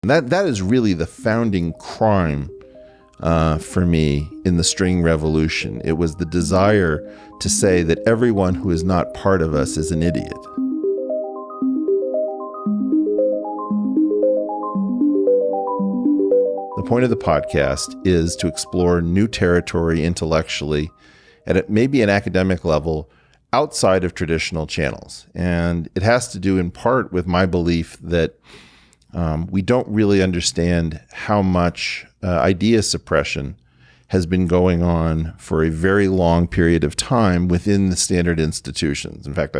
That is really the founding crime for me in the string revolution. It was the desire to say that everyone who is not part of us is an idiot. The point of the podcast is to explore new territory intellectually at maybe an academic level outside of traditional channels. And it has to do in part with my belief that we don't really understand how much idea suppression has been going on for a very long period of time within the standard institutions. In fact,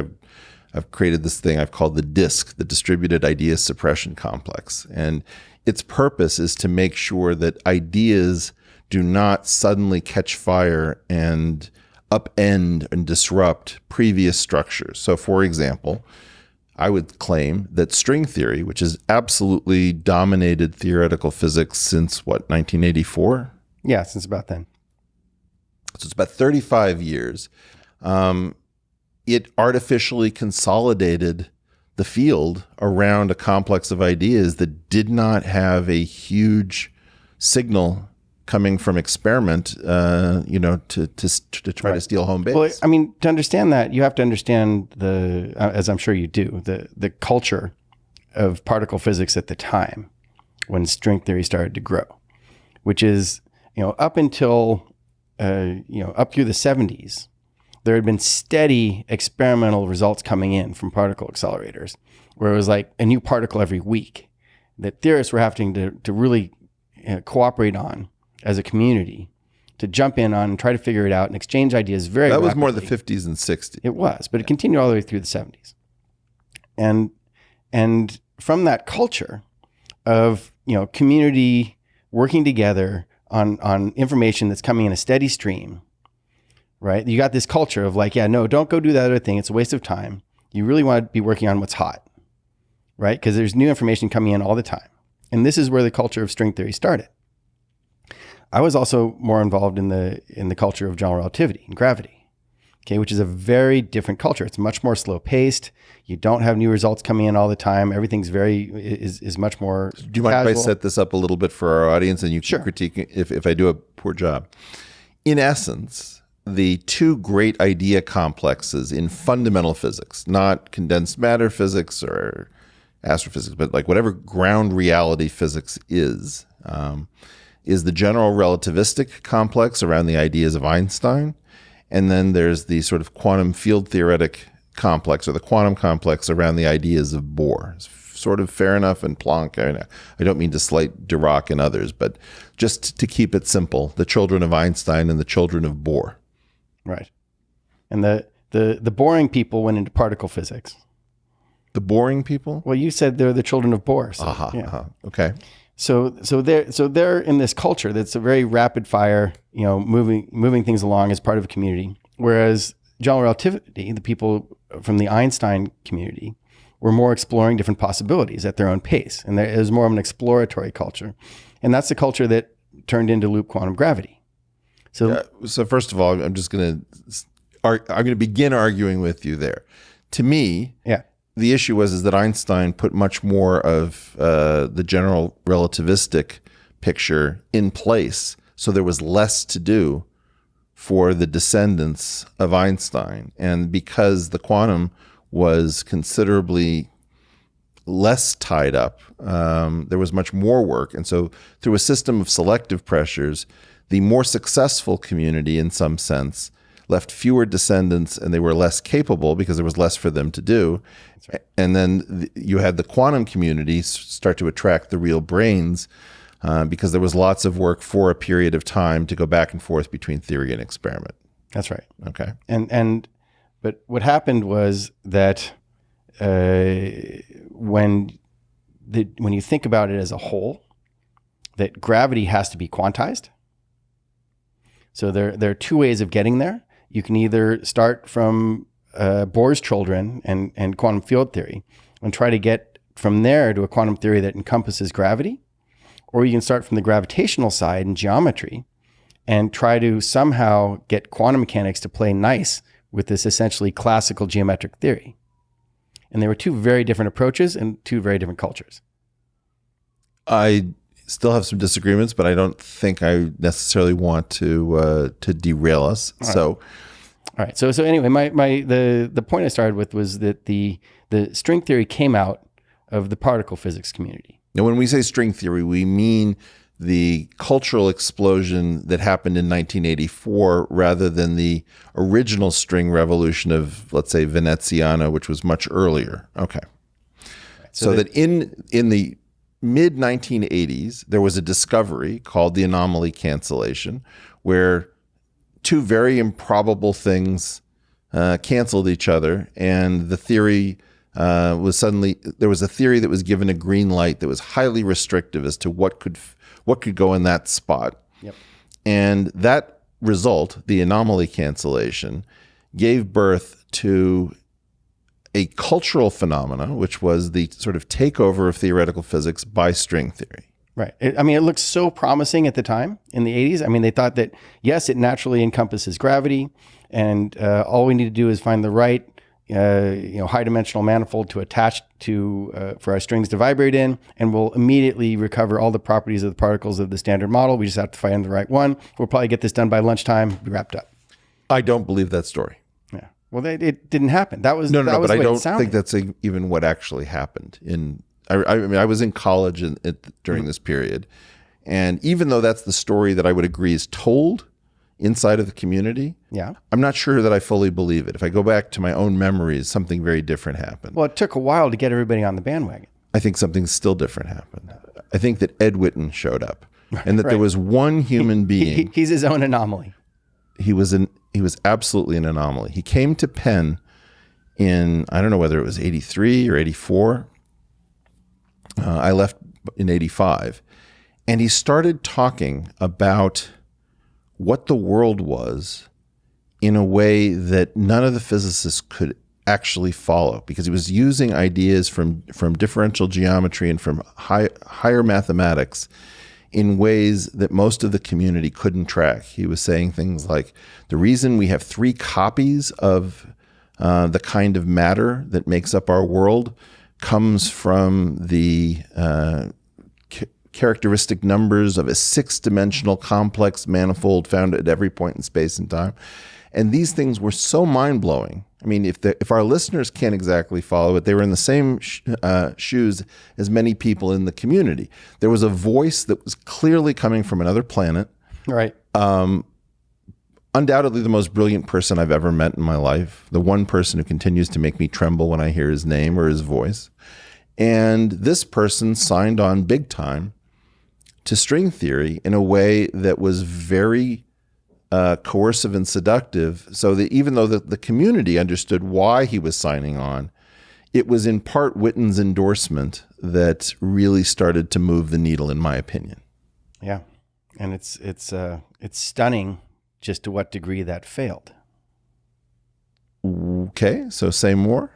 I've created this thing I've called the DISC, the Distributed Idea Suppression Complex. And its purpose is to make sure that ideas do not suddenly catch fire and upend and disrupt previous structures. So, for example, I would claim that string theory, which has absolutely dominated theoretical physics since, 1984? Yeah, since about then. So it's about 35 years. It artificially consolidated the field around a complex of ideas that did not have a huge signal coming from experiment, to try to steal home base. Well, I mean, to understand that, you have to understand as I'm sure you do, the culture of particle physics at the time when string theory started to grow, which is, up until, up through the 70s, there had been steady experimental results coming in from particle accelerators, where it was like a new particle every week that theorists were having to really cooperate on as a community, to jump in on and try to figure it out and exchange ideas very rapidly. That was more the 50s and 60s. It was, but it continued all the way through the 70s. And from that culture of, community working together on information that's coming in a steady stream, right? You got this culture of like, don't go do that other thing. It's a waste of time. You really want to be working on what's hot, right? Because there's new information coming in all the time. And this is where the culture of string theory started. I was also more involved in the culture of general relativity and gravity, okay, which is a very different culture. It's much more slow paced. You don't have new results coming in all the time. Everything's is much more Do you mind if I set this up a little bit for our audience and you Sure. can critique if I do a poor job? In essence, the two great idea complexes in fundamental physics, not condensed matter physics or astrophysics, but like whatever ground reality physics is the general relativistic complex around the ideas of Einstein. And then there's the sort of quantum field theoretic complex, or the quantum complex around the ideas of Bohr. It's sort of fair enough and Planck. I don't mean to slight Dirac and others, but just to keep it simple, the children of Einstein and the children of Bohr. Right. And the boring people went into particle physics. The boring people? Well, you said they're the children of Bohr. So, Okay. So they're in this culture that's a very rapid fire, moving things along as part of a community. Whereas general relativity, the people from the Einstein community, were more exploring different possibilities at their own pace, and it was more of an exploratory culture, and that's the culture that turned into loop quantum gravity. So first of all, I'm going to begin arguing with you there. To me, the issue is that Einstein put much more of the general relativistic picture in place, so there was less to do for the descendants of Einstein. And because the quantum was considerably less tied up, there was much more work. And so through a system of selective pressures, the more successful community, in some sense, left fewer descendants, and they were less capable because there was less for them to do. Right. And then you had the quantum community start to attract the real brains because there was lots of work for a period of time to go back and forth between theory and experiment. That's right. Okay. But what happened was that when you think about it as a whole, that gravity has to be quantized. So there are two ways of getting there. You can either start from Bohr's children and quantum field theory and try to get from there to a quantum theory that encompasses gravity, or you can start from the gravitational side in geometry and try to somehow get quantum mechanics to play nice with this essentially classical geometric theory. And there were two very different approaches and two very different cultures. I still have some disagreements, but I don't think I necessarily want to derail us. All right. So anyway, the point I started with was that the string theory came out of the particle physics community. Now, when we say string theory, we mean the cultural explosion that happened in 1984 rather than the original string revolution of, let's say, Veneziana, which was much earlier. Okay. Right. So that in the mid 1980s, there was a discovery called the Anomaly Cancellation, where two very improbable things canceled each other, and the theory was suddenly, there was a theory that was given a green light that was highly restrictive as to what could go in that spot. Yep. And that result, the anomaly cancellation, gave birth to a cultural phenomena, which was the sort of takeover of theoretical physics by string theory. Right. It looked so promising at the time in the 80s. I mean, they thought that, yes, it naturally encompasses gravity, and all we need to do is find the right high dimensional manifold to attach to for our strings to vibrate in, and we'll immediately recover all the properties of the particles of the standard model. We just have to find the right one. We'll probably get this done by lunchtime. Be wrapped up. I don't believe that story. Yeah. Well, it didn't happen. That was no. But I don't think that's even what actually happened. I mean, I was in college during this period, and even though that's the story that I would agree is told inside of the community, yeah, I'm not sure that I fully believe it. If I go back to my own memories, something very different happened. Well, it took a while to get everybody on the bandwagon. I think something still different happened. I think that Ed Witten showed up, and that there was one human being. He's his own anomaly. He was absolutely an anomaly. He came to Penn in, I don't know whether it was 83 or 84. I left in 85, and he started talking about what the world was in a way that none of the physicists could actually follow, because he was using ideas from differential geometry and from higher mathematics in ways that most of the community couldn't track. He was saying things like, the reason we have 3 copies of the kind of matter that makes up our world comes from the characteristic numbers of a 6-dimensional complex manifold found at every point in space and time. And these things were so mind-blowing. I mean, if our listeners can't exactly follow it, they were in the same shoes as many people in the community. There was a voice that was clearly coming from another planet. Right. Undoubtedly the most brilliant person I've ever met in my life. The one person who continues to make me tremble when I hear his name or his voice. And this person signed on big time to string theory in a way that was very coercive and seductive, so that even though the community understood why he was signing on, it was in part Witten's endorsement that really started to move the needle, in my opinion. Yeah, and it's stunning just to what degree that failed. Okay, so say more.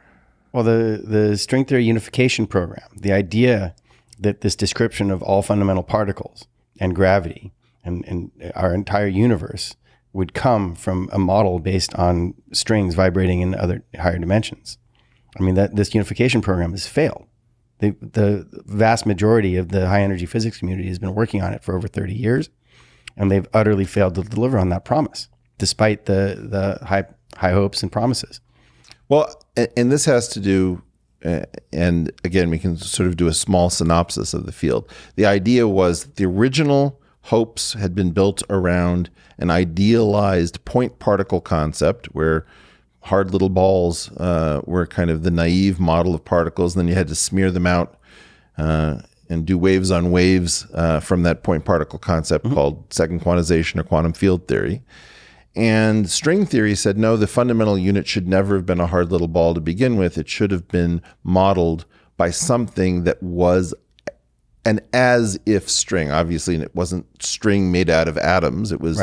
Well, the string theory unification program, the idea that this description of all fundamental particles and gravity and our entire universe would come from a model based on strings vibrating in other higher dimensions. I mean, that this unification program has failed. The vast majority of the high energy physics community has been working on it for over 30 years, and they've utterly failed to deliver on that promise, despite the high hopes and promises. Well, and this has to do, and again, we can sort of do a small synopsis of the field. The idea was the original hopes had been built around an idealized point particle concept where hard little balls were kind of the naive model of particles. And then you had to smear them out and do waves on waves from that point particle concept called second quantization or quantum field theory. And string theory said, no, the fundamental unit should never have been a hard little ball to begin with. It should have been modeled by something that was an as-if string. Obviously, and it wasn't string made out of atoms. It was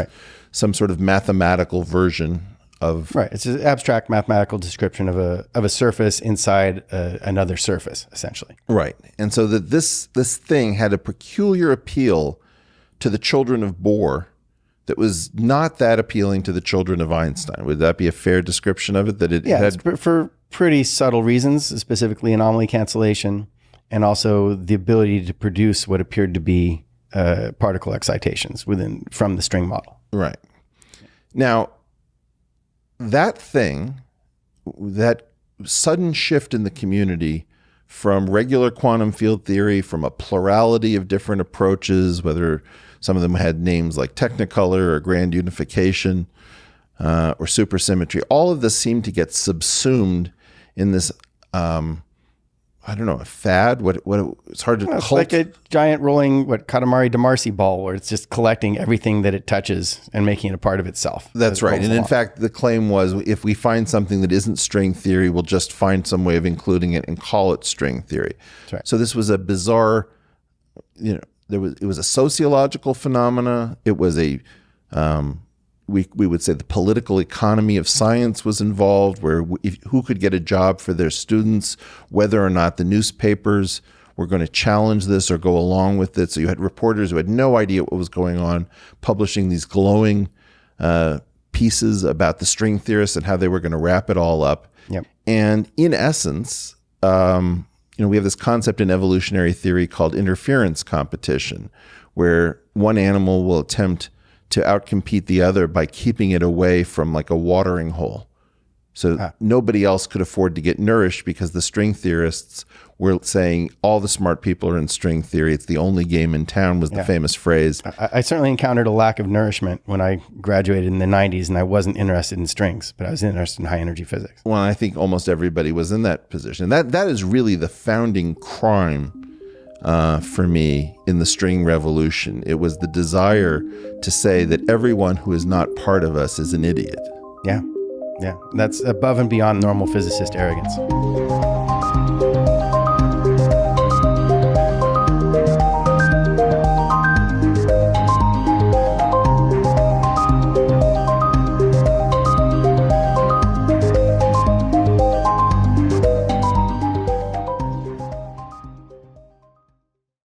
some sort of mathematical version of... Right. It's an abstract mathematical description of a surface inside another surface, essentially. Right. And so that this thing had a peculiar appeal to the children of Bohr that was not that appealing to the children of Einstein. Would that be a fair description of it? That it had... for pretty subtle reasons, specifically anomaly cancellation and also the ability to produce what appeared to be particle excitations from the string model. Right. Now, that sudden shift in the community from regular quantum field theory, from a plurality of different approaches, whether some of them had names like Technicolor or Grand Unification or Supersymmetry, all of this seemed to get subsumed in this, I don't know, a fad? It's hard to call. It's like a giant rolling, Katamari Damacy ball, where it's just collecting everything that it touches and making it a part of itself. That's right. And in fact, the claim was, if we find something that isn't string theory, we'll just find some way of including it and call it string theory. That's right. So this was a bizarre, it was a sociological phenomena. It was we would say the political economy of science was involved, where who could get a job for their students, whether or not the newspapers were going to challenge this or go along with it. So you had reporters who had no idea what was going on, publishing these glowing pieces about the string theorists and how they were going to wrap it all up. Yep. And in essence, we have this concept in evolutionary theory called interference competition, where one animal will attempt to outcompete the other by keeping it away from like a watering hole. So nobody else could afford to get nourished, because the string theorists were saying all the smart people are in string theory. It's the only game in town, was the famous phrase. I certainly encountered a lack of nourishment when I graduated in the 90s, and I wasn't interested in strings, but I was interested in high energy physics. Well, I think almost everybody was in that position. That is really the founding crime for me in the string revolution. It was the desire to say that everyone who is not part of us is an idiot. Yeah. That's above and beyond normal physicist arrogance.